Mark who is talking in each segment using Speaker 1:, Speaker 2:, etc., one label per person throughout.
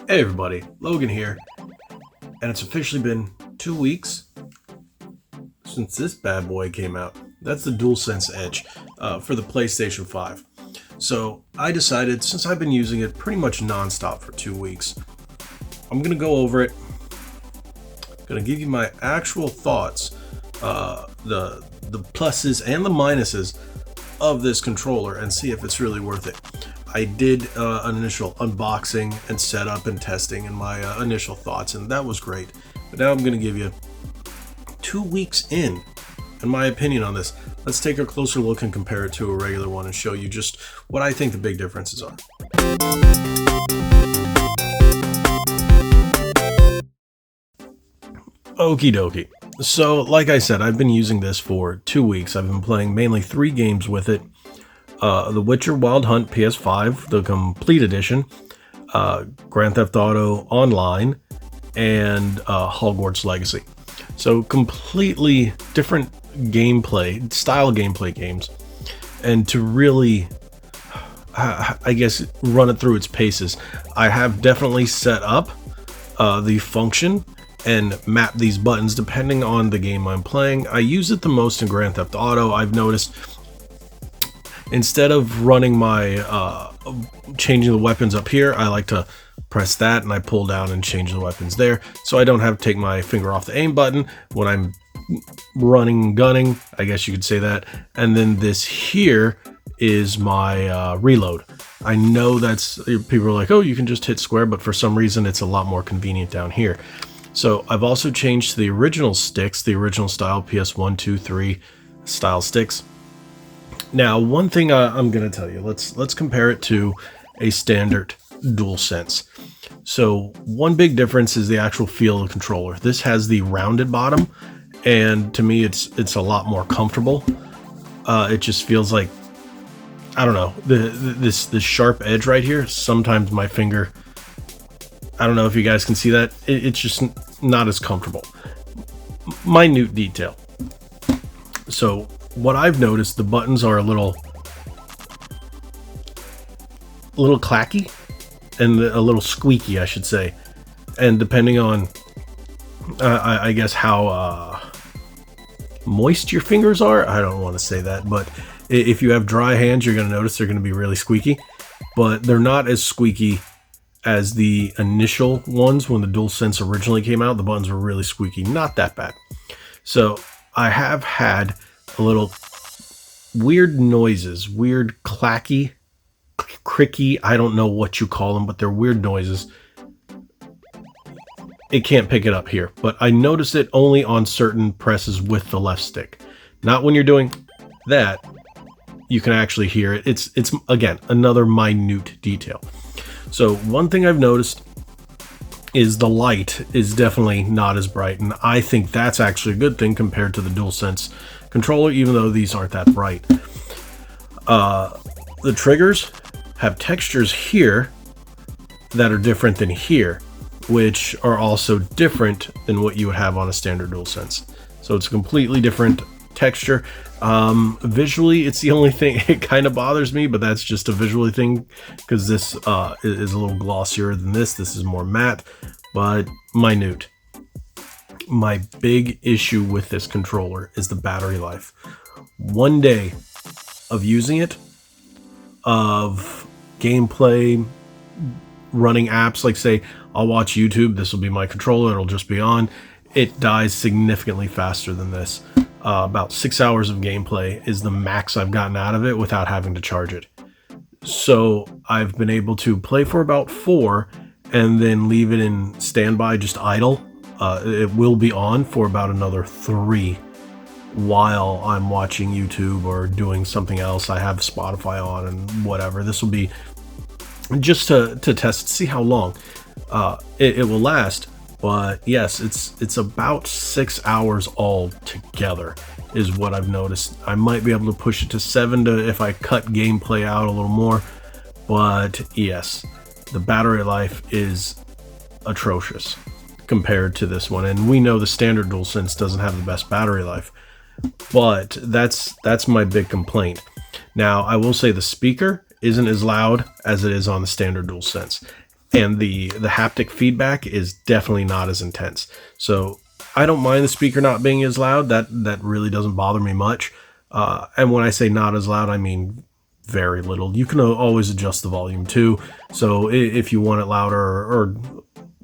Speaker 1: Hey everybody, Logan here, and it's officially been 2 weeks since this bad boy came out. That's the DualSense Edge for the PlayStation 5. So I decided, since I've been using it pretty much non-stop for 2 weeks, I'm going to go over it, going to give you my actual thoughts, the pluses and the minuses of this controller, and see if it's really worth it. I did an initial unboxing and setup and testing and my initial thoughts, and that was great. But now I'm going to give you 2 weeks in my opinion on this. Let's take a closer look and compare it to a regular one and show you just what I think the big differences are. Okie dokie. So, like I said, I've been using this for 2 weeks. I've been playing mainly 3 games with it. The Witcher Wild Hunt PS5, the complete edition, Grand Theft Auto Online, and Hogwarts Legacy. So completely different gameplay games. And to really, I guess, run it through its paces, I have definitely set up the function and map these buttons depending on the game I'm playing. I use it the most in Grand Theft Auto. I've noticed, instead of running my changing the weapons up here, I like to press that and I pull down and change the weapons there, so I don't have to take my finger off the aim button when I'm gunning, I guess you could say that. And then this here is my reload. I know that's, people are like, oh, you can just hit square, but for some reason it's a lot more convenient down here. So I've also changed to the original sticks, the original style PS1, 2, 3 style sticks. Now, one thing I'm going to tell you, let's compare it to a standard DualSense. So one big difference is the actual feel of the controller. This has the rounded bottom, and to me it's a lot more comfortable. It just feels like, I don't know, this sharp edge right here. Sometimes my finger, I don't know if you guys can see that, it's just not as comfortable. Minute detail. So what I've noticed, the buttons are a little clacky and a little squeaky, I should say. And depending on, I guess, how moist your fingers are, I don't want to say that, but if you have dry hands, you're going to notice they're going to be really squeaky. But they're not as squeaky as the initial ones. When the DualSense originally came out, the buttons were really squeaky. Not that bad. So I have had a little weird noises, weird clacky, cricky, I don't know what you call them, but they're weird noises. It can't pick it up here, but I notice it only on certain presses with the left stick. Not when you're doing that, you can actually hear it. It's again, another minute detail. So one thing I've noticed is the light is definitely not as bright, and I think that's actually a good thing compared to the DualSense controller, even though these aren't that bright. The triggers have textures here that are different than here, which are also different than what you would have on a standard DualSense. So it's a completely different texture. Visually, it's the only thing, it kind of bothers me, but that's just a visually thing, because this is a little glossier than this. This is more matte, but minute. My big issue with this controller is the battery life. 1 day of using it, of gameplay, running apps, like say I'll watch YouTube, this will be my controller, it'll just be on, it dies significantly faster than this. About 6 hours of gameplay is the max I've gotten out of it without having to charge it. So I've been able to play for about 4 and then leave it in standby, just idle. It will be on for about another 3 while I'm watching YouTube or doing something else. I have Spotify on and whatever. This will be just to test, see how long it will last. But yes, it's about 6 hours all together is what I've noticed. I might be able to push it to 7 if I cut gameplay out a little more. But yes, the battery life is atrocious compared to this one. And we know the standard DualSense doesn't have the best battery life. But that's my big complaint. Now, I will say the speaker isn't as loud as it is on the standard DualSense. and the haptic feedback is definitely not as intense. So I don't mind the speaker not being as loud. That really doesn't bother me much. And when I say not as loud, I mean very little. You can always adjust the volume too. So if you want it louder or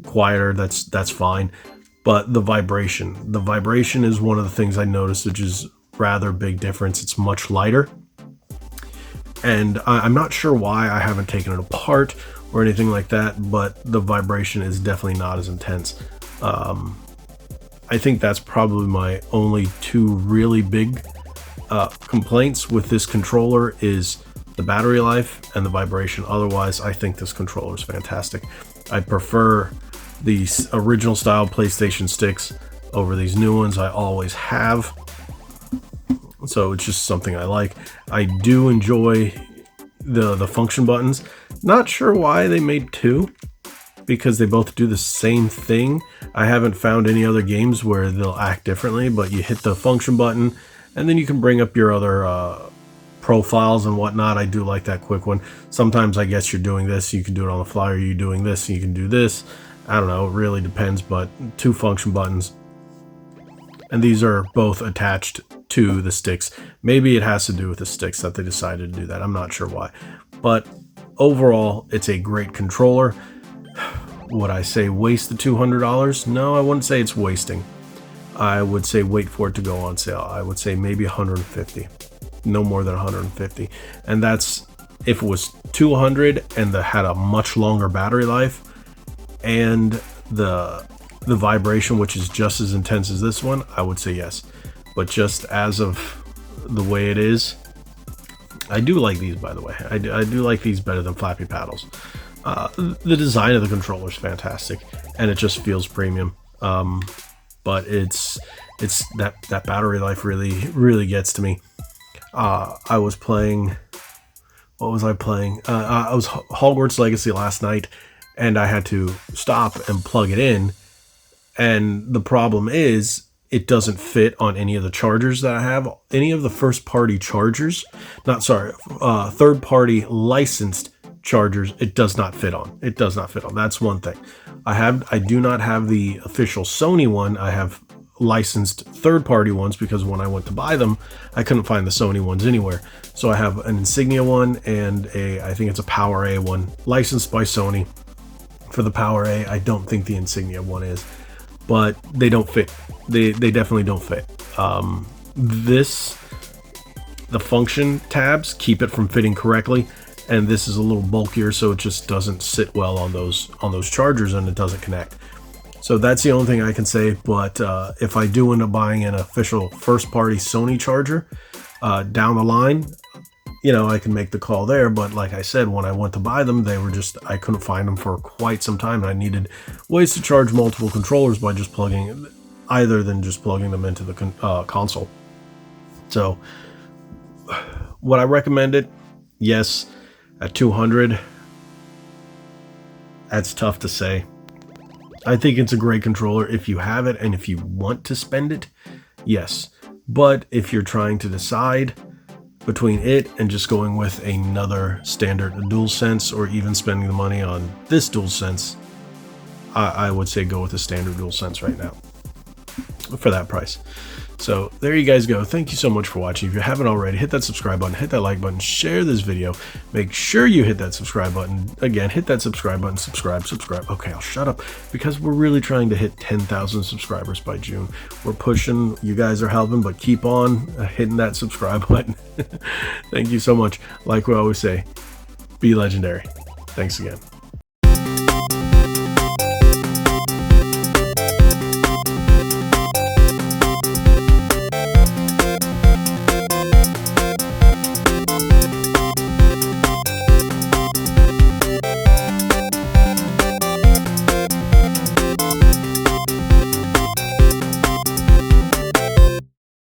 Speaker 1: quieter, that's fine. But the vibration is one of the things I noticed, which is rather big difference. It's much lighter. And I'm not sure why. I haven't taken it apart or anything like that, but the vibration is definitely not as intense. I think that's probably my only two really big complaints with this controller is the battery life and the vibration. Otherwise, I think this controller is fantastic. I prefer the original style PlayStation sticks over these new ones. I always have. So it's just something I like. I do enjoy the function buttons. Not sure why they made two, because they both do the same thing. I haven't found any other games where they'll act differently, but you hit the function button and then you can bring up your other profiles and whatnot. I do like that quick one. Sometimes I guess you're doing this, you can do it on the fly, or you're doing this, you can do this. I don't know, it really depends, but two function buttons. And these are both attached to the sticks. Maybe it has to do with the sticks that they decided to do that. I'm not sure why. But overall, it's a great controller. Would I say waste the $200? No, I wouldn't say it's wasting. I would say wait for it to go on sale. I would say maybe 150. No more than 150. And that's if it was 200 and had a much longer battery life and the vibration, which is just as intense as this one, I would say yes. But just as of the way it is, I do like these, by the way. I do like these better than flappy paddles. The design of the controller is fantastic, and it just feels premium. But it's that battery life really gets to me. I was playing. What was I playing? I was Hogwarts Legacy last night, and I had to stop and plug it in. And the problem is, it doesn't fit on any of the chargers that I have. Any of the first-party chargers, third-party licensed chargers, it does not fit on. It does not fit on. That's one thing. I do not have the official Sony one. I have licensed third-party ones because when I went to buy them, I couldn't find the Sony ones anywhere. So I have an Insignia one and I think it's a Power A one, licensed by Sony. For the Power A, I don't think the Insignia one is, but they don't fit. They definitely don't fit. The function tabs keep it from fitting correctly, and this is a little bulkier, so it just doesn't sit well on those chargers, and it doesn't connect. So that's the only thing I can say. But if I do end up buying an official first-party Sony charger down the line, I can make the call there. But like I said, when I went to buy them, I couldn't find them for quite some time. I needed ways to charge multiple controllers by just plugging them into the console. So would I recommend it? Yes. At $200, that's tough to say. I think it's a great controller if you have it and if you want to spend it, yes. But if you're trying to decide between it and just going with another standard DualSense, or even spending the money on this DualSense, I would say go with a standard DualSense right now for that price. So there you guys go. Thank you so much for watching. If you haven't already, hit that subscribe button, hit that like button, share this video. Make sure you hit that subscribe button. Again, hit that subscribe button, subscribe. Okay, I'll shut up because we're really trying to hit 10,000 subscribers by June. We're pushing. You guys are helping, but keep on hitting that subscribe button. Thank you so much. Like we always say, be legendary. Thanks again.